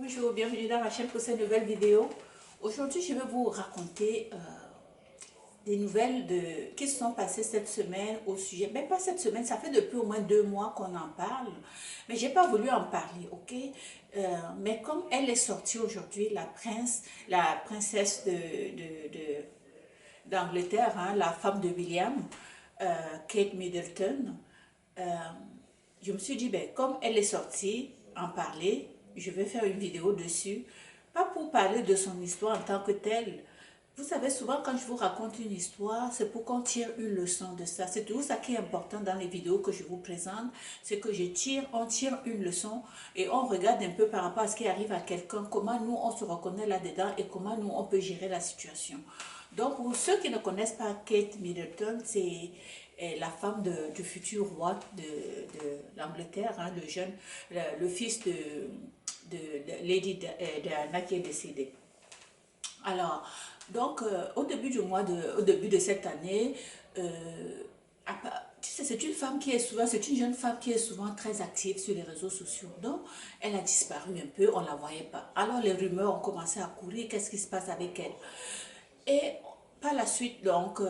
Bonjour, bienvenue dans ma chaîne pour cette nouvelle vidéo. Aujourd'hui, je vais vous raconter des nouvelles qui se sont passées cette semaine au sujet. Mais pas cette semaine, ça fait depuis au moins 2 mois qu'on en parle. Mais j'ai pas voulu en parler, ok? Mais comme elle est sortie aujourd'hui, la princesse d'Angleterre, hein, la femme de William, Kate Middleton, euh, je me suis dit, ben, comme elle est sortie en parler, je vais faire une vidéo dessus. Pas pour parler de son histoire en tant que telle. Vous savez, souvent quand je vous raconte une histoire, c'est pour qu'on tire une leçon de ça. C'est tout ça qui est important dans les vidéos que je vous présente. C'est que on tire une leçon et on regarde un peu par rapport à ce qui arrive à quelqu'un, comment nous on se reconnaît là-dedans et comment nous on peut gérer la situation. Donc, pour ceux qui ne connaissent pas Kate Middleton, c'est la femme du futur roi de l'Angleterre, hein, le fils de Lady Diana qui est décédé. Alors, donc, au début de cette année, tu sais, c'est une jeune femme qui est souvent très active sur les réseaux sociaux. Donc, elle a disparu un peu, on ne la voyait pas. Alors, les rumeurs ont commencé à courir, qu'est-ce qui se passe avec elle? Et par la suite, donc,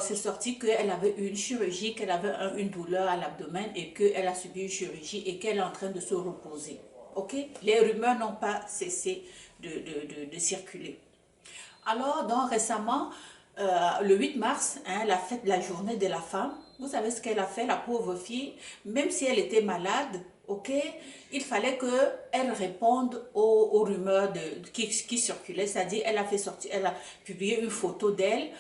c'est sorti qu'elle avait eu une chirurgie, qu'elle avait une douleur à l'abdomen et qu'elle a subi une chirurgie et qu'elle est en train de se reposer. Ok? Les rumeurs n'ont pas cessé de circuler. Alors, donc récemment, le 8 mars, hein, la fête de la journée de la femme, vous savez ce qu'elle a fait, la pauvre fille, même si elle était malade, ok, il fallait qu'elle réponde aux rumeurs qui circulaient, c'est-à-dire elle a publié une photo d'elle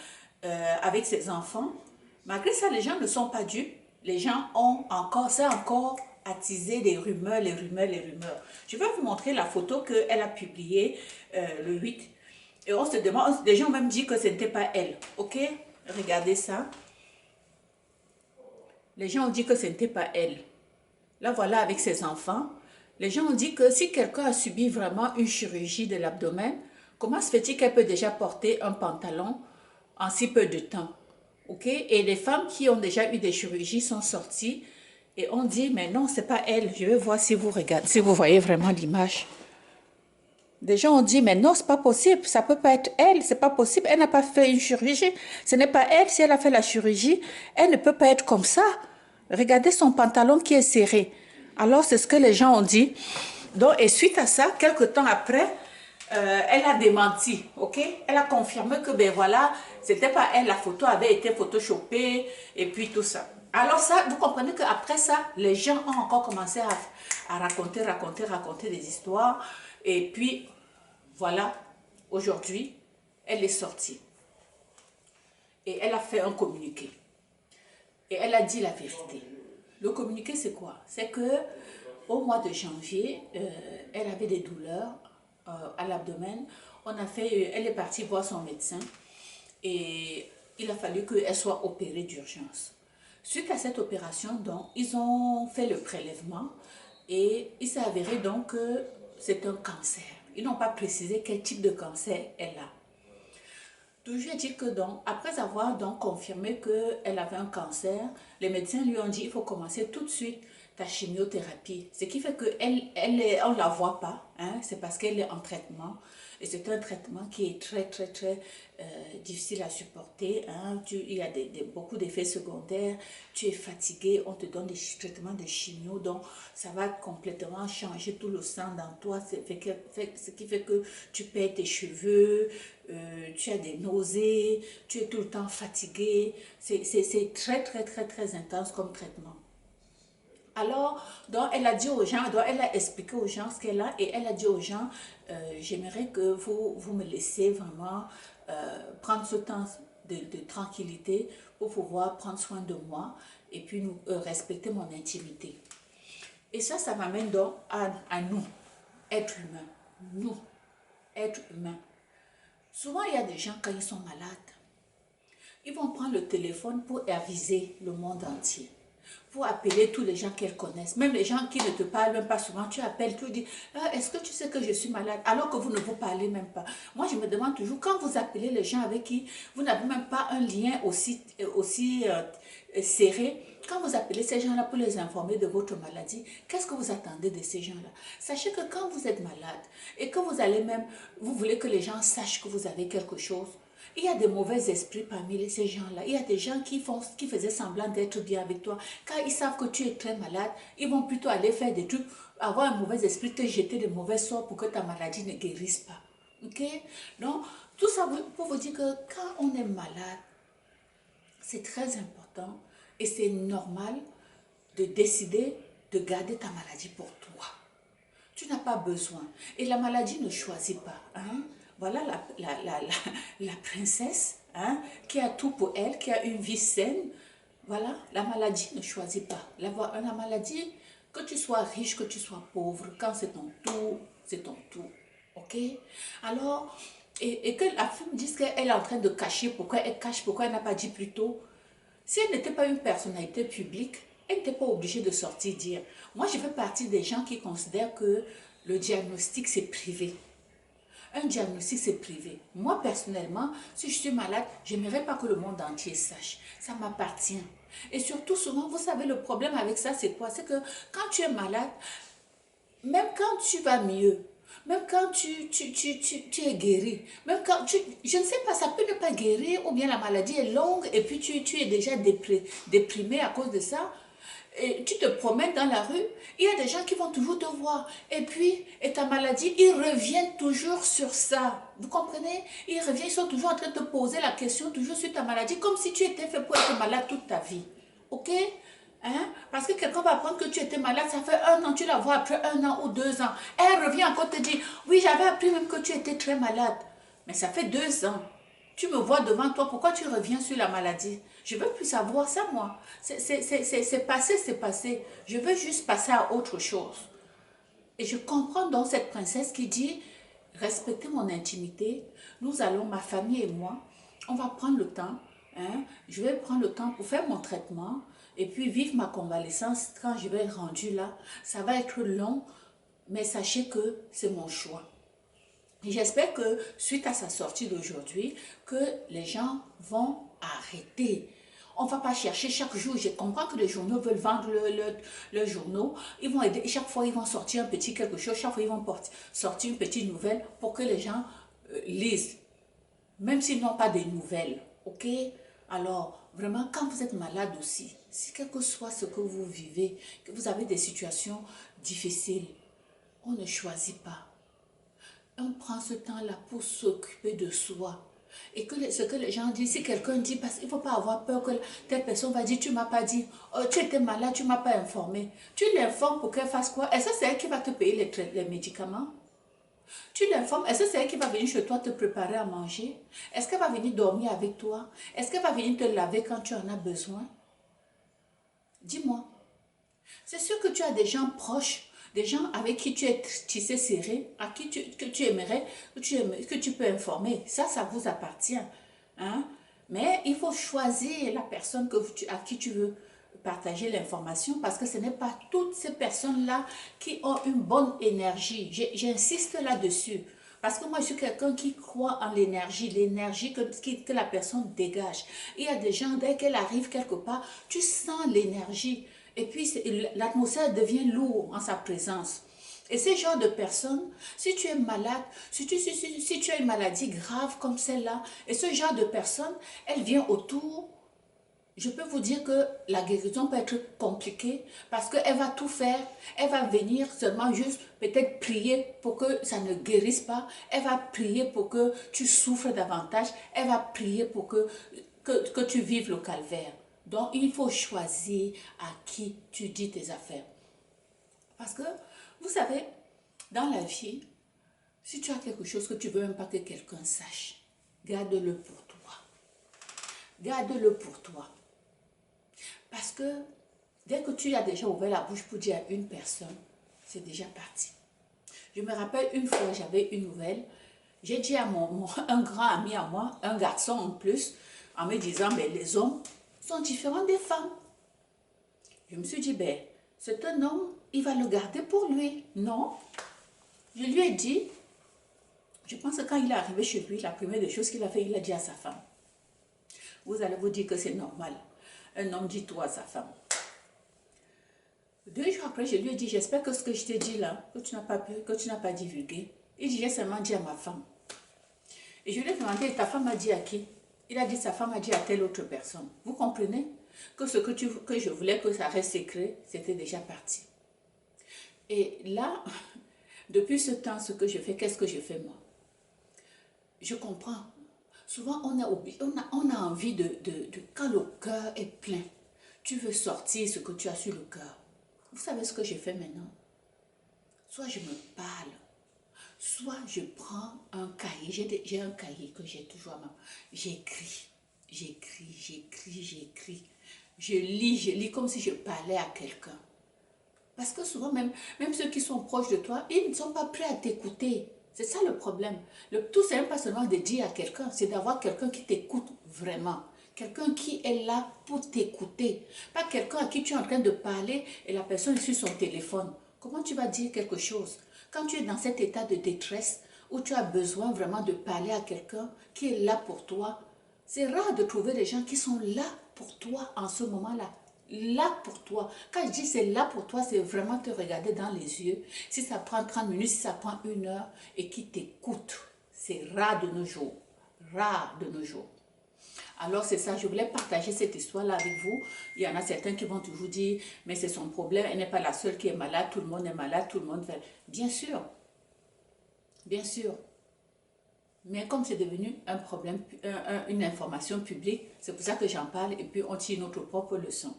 avec ses enfants. Malgré ça, les gens ne sont pas dupes, les gens c'est encore attisé les rumeurs, les rumeurs, les rumeurs. Je vais vous montrer la photo qu'elle a publiée le 8. Et on se demande, les gens ont même dit que ce n'était pas elle. Ok? Regardez ça. Les gens ont dit que ce n'était pas elle. Là, voilà avec ses enfants. Les gens ont dit que si quelqu'un a subi vraiment une chirurgie de l'abdomen, comment se fait-il qu'elle peut déjà porter un pantalon en si peu de temps? Ok? Et les femmes qui ont déjà eu des chirurgies sont sorties et on dit, mais non, c'est pas elle. Je vais voir si vous regardez, si vous voyez vraiment l'image. Des gens ont dit, mais non, c'est pas possible, ça peut pas être elle, c'est pas possible, elle n'a pas fait une chirurgie, ce n'est pas elle, si elle a fait la chirurgie, elle ne peut pas être comme ça. Regardez son pantalon qui est serré. Alors, c'est ce que les gens ont dit. Donc, et suite à ça, quelques temps après, elle a démenti, ok? Elle a confirmé que, ben voilà, c'était pas elle, la photo avait été photoshopée, et puis tout ça. Alors ça, vous comprenez qu'après ça, les gens ont encore commencé à raconter des histoires. Et puis, voilà, aujourd'hui, elle est sortie. Et elle a fait un communiqué. Et elle a dit la vérité. Le communiqué, c'est quoi? C'est que au mois de janvier, elle avait des douleurs à l'abdomen. Elle est partie voir son médecin et il a fallu qu'elle soit opérée d'urgence. Suite à cette opération, donc, ils ont fait le prélèvement et il s'est avéré donc que c'est un cancer. Ils n'ont pas précisé quel type de cancer elle a. Toujours dit que donc, après avoir donc confirmé qu'elle avait un cancer, les médecins lui ont dit il faut commencer tout de suite ta chimiothérapie. Ce qui fait on ne la voit pas, hein, c'est parce qu'elle est en traitement. Et c'est un traitement qui est très difficile à supporter. Hein. Il y a beaucoup d'effets secondaires, tu es fatigué, on te donne des traitements de chimio, donc ça va complètement changer tout le sang dans toi, ce qui fait que tu perds tes cheveux, tu as des nausées, tu es tout le temps fatigué. C'est très intense comme traitement. Alors, donc, elle a dit aux gens, donc, elle a expliqué aux gens ce qu'elle a et elle a dit aux gens, j'aimerais que vous me laissez vraiment prendre ce temps de tranquillité pour pouvoir prendre soin de moi et puis respecter mon intimité. Et ça m'amène donc à nous, êtres humains. Nous, êtres humains. Souvent, il y a des gens, quand ils sont malades, ils vont prendre le téléphone pour aviser le monde entier, pour appeler tous les gens qu'elles connaissent, même les gens qui ne te parlent même pas souvent. Tu appelles, tu dis, ah, est-ce que tu sais que je suis malade, alors que vous ne vous parlez même pas. Moi, je me demande toujours, quand vous appelez les gens avec qui vous n'avez même pas un lien aussi serré, quand vous appelez ces gens-là pour les informer de votre maladie, qu'est-ce que vous attendez de ces gens-là? Sachez que quand vous êtes malade et que vous allez même, vous voulez que les gens sachent que vous avez quelque chose, il y a des mauvais esprits parmi ces gens-là. Il y a des gens qui faisaient semblant d'être bien avec toi. Quand ils savent que tu es très malade, ils vont plutôt aller faire des trucs, avoir un mauvais esprit, te jeter de mauvais sorts pour que ta maladie ne guérisse pas. Ok? Donc, tout ça pour vous dire que quand on est malade, c'est très important et c'est normal de décider de garder ta maladie pour toi. Tu n'as pas besoin. Et la maladie ne choisit pas. Hein? Voilà la princesse, hein, qui a tout pour elle, qui a une vie saine. Voilà, la maladie ne choisit pas. La maladie, que tu sois riche, que tu sois pauvre, quand c'est ton tour, c'est ton tour. Ok? Alors, et que la femme dise qu'elle est en train de cacher, pourquoi elle cache, pourquoi elle n'a pas dit plus tôt. Si elle n'était pas une personnalité publique, elle n'était pas obligée de sortir dire. Moi, je fais partie des gens qui considèrent que le diagnostic, c'est privé. Un diagnostic, c'est privé. Moi, personnellement, si je suis malade, je n'aimerais pas que le monde entier sache. Ça m'appartient. Et surtout, souvent, vous savez, le problème avec ça, c'est quoi? C'est que quand tu es malade, même quand tu vas mieux, même quand tu es guéri, même quand je ne sais pas, ça peut ne pas guérir, ou bien la maladie est longue et puis tu es déjà déprimé à cause de ça. Et tu te promènes dans la rue, il y a des gens qui vont toujours te voir. Et puis, et ta maladie, ils reviennent toujours sur ça. Vous comprenez? Ils reviennent, ils sont toujours en train de te poser la question, toujours sur ta maladie, comme si tu étais fait pour être malade toute ta vie. Ok? Hein? Parce que quelqu'un va apprendre que tu étais malade, ça fait 1 an, tu la vois après 1 an ou 2 ans. Elle revient encore te dire, oui, j'avais appris même que tu étais très malade. Mais ça fait 2 ans. Tu me vois devant toi, pourquoi tu reviens sur la maladie? Je ne veux plus savoir ça, moi. C'est passé, c'est passé. Je veux juste passer à autre chose. Et je comprends donc cette princesse qui dit, respectez mon intimité, nous allons, ma famille et moi, on va prendre le temps, hein, je vais prendre le temps pour faire mon traitement, et puis vivre ma convalescence quand je vais être rendue là. Ça va être long, mais sachez que c'est mon choix. J'espère que suite à sa sortie d'aujourd'hui, que les gens vont arrêter. On ne va pas chercher chaque jour. Je comprends que les journaux veulent vendre le journaux. Ils vont aider, chaque fois, ils vont sortir un petit quelque chose. Chaque fois, ils vont sortir une petite nouvelle pour que les gens lisent. Même s'ils n'ont pas de nouvelles. Ok? Alors, vraiment, quand vous êtes malade aussi, si quel que soit ce que vous vivez, que vous avez des situations difficiles, on ne choisit pas. On prend ce temps-là pour s'occuper de soi. Et que ce que les gens disent, si quelqu'un dit, parce qu'il ne faut pas avoir peur que telle personne va dire, tu ne m'as pas dit, oh, tu étais malade, tu ne m'as pas informé. Tu l'informes pour qu'elle fasse quoi? Est-ce que c'est elle qui va te payer les médicaments? Tu l'informes, est-ce que c'est elle qui va venir chez toi te préparer à manger? Est-ce qu'elle va venir dormir avec toi? Est-ce qu'elle va venir te laver quand tu en as besoin? Dis-moi. C'est sûr que tu as des gens proches, des gens avec qui tu es tissé serré, à qui que tu aimerais, que tu peux informer. Ça vous appartient. Hein? Mais il faut choisir la personne à qui tu veux partager l'information parce que ce n'est pas toutes ces personnes-là qui ont une bonne énergie. J'insiste là-dessus. Parce que moi, je suis quelqu'un qui croit en l'énergie que la personne dégage. Il y a des gens, dès qu'elle arrive quelque part, tu sens l'énergie. Et puis, l'atmosphère devient lourde en sa présence. Et ces genres de personnes, si tu es malade, si tu as une maladie grave comme celle-là, et ce genre de personne, elle vient autour, je peux vous dire que la guérison peut être compliquée parce qu'elle va tout faire. Elle va venir seulement juste peut-être prier pour que ça ne guérisse pas. Elle va prier pour que tu souffres davantage. Elle va prier pour que tu vives le calvaire. Donc, il faut choisir à qui tu dis tes affaires. Parce que, vous savez, dans la vie, si tu as quelque chose que tu veux même pas que quelqu'un sache, garde-le pour toi. Garde-le pour toi. Parce que dès que tu as déjà ouvert la bouche pour dire à une personne, c'est déjà parti. Je me rappelle une fois, j'avais une nouvelle. J'ai dit à un grand ami à moi, un garçon en plus, en me disant, mais les hommes sont différents des femmes. Je me suis dit, ben, c'est un homme, il va le garder pour lui. Non. Je lui ai dit, je pense que quand il est arrivé chez lui, la première des choses qu'il a fait, il a dit à sa femme. Vous allez vous dire que c'est normal. Un homme dit tout à sa femme. 2 jours après, je lui ai dit, j'espère que ce que je t'ai dit là, que tu n'as pas divulgué. Il dit, j'ai seulement dit à ma femme. Et je lui ai demandé, ta femme a dit à qui? Il a dit, sa femme a dit à telle autre personne. Vous comprenez que ce que je voulais que ça reste secret, c'était déjà parti. Et là, depuis ce temps, ce que je fais, qu'est-ce que je fais moi? Je comprends. Souvent, on a envie quand le cœur est plein, tu veux sortir ce que tu as sur le cœur. Vous savez ce que je fais maintenant? Soit je me parle, soit je prends un cahier. J'ai un cahier que j'ai toujours à main. J'écris. Je lis comme si je parlais à quelqu'un. Parce que souvent, même ceux qui sont proches de toi, ils ne sont pas prêts à t'écouter. C'est ça le problème. Le tout, c'est même pas seulement de dire à quelqu'un, c'est d'avoir quelqu'un qui t'écoute vraiment. Quelqu'un qui est là pour t'écouter. Pas quelqu'un à qui tu es en train de parler et la personne est sur son téléphone. Comment tu vas dire quelque chose? Quand tu es dans cet état de détresse où tu as besoin vraiment de parler à quelqu'un qui est là pour toi, c'est rare de trouver des gens qui sont là pour toi en ce moment-là. Là pour toi. Quand je dis c'est là pour toi, c'est vraiment te regarder dans les yeux. Si ça prend 30 minutes, si ça prend 1 heure et qui t'écoute. C'est rare de nos jours. Rare de nos jours. Alors c'est ça, je voulais partager cette histoire-là avec vous. Il y en a certains qui vont toujours dire, mais c'est son problème, elle n'est pas la seule qui est malade, tout le monde est malade, tout le monde fait... Bien sûr, bien sûr. Mais comme c'est devenu un problème, une information publique, c'est pour ça que j'en parle et puis on tire notre propre leçon.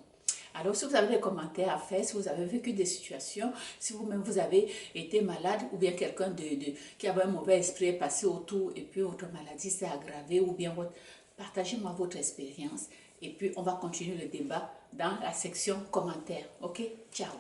Alors, si vous avez des commentaires à faire, si vous avez vécu des situations, si vous-même vous avez été malade ou bien quelqu'un qui avait un mauvais esprit est passé autour et puis votre maladie s'est aggravée ou bien partagez-moi votre expérience et puis on va continuer le débat dans la section commentaires. Ok? Ciao!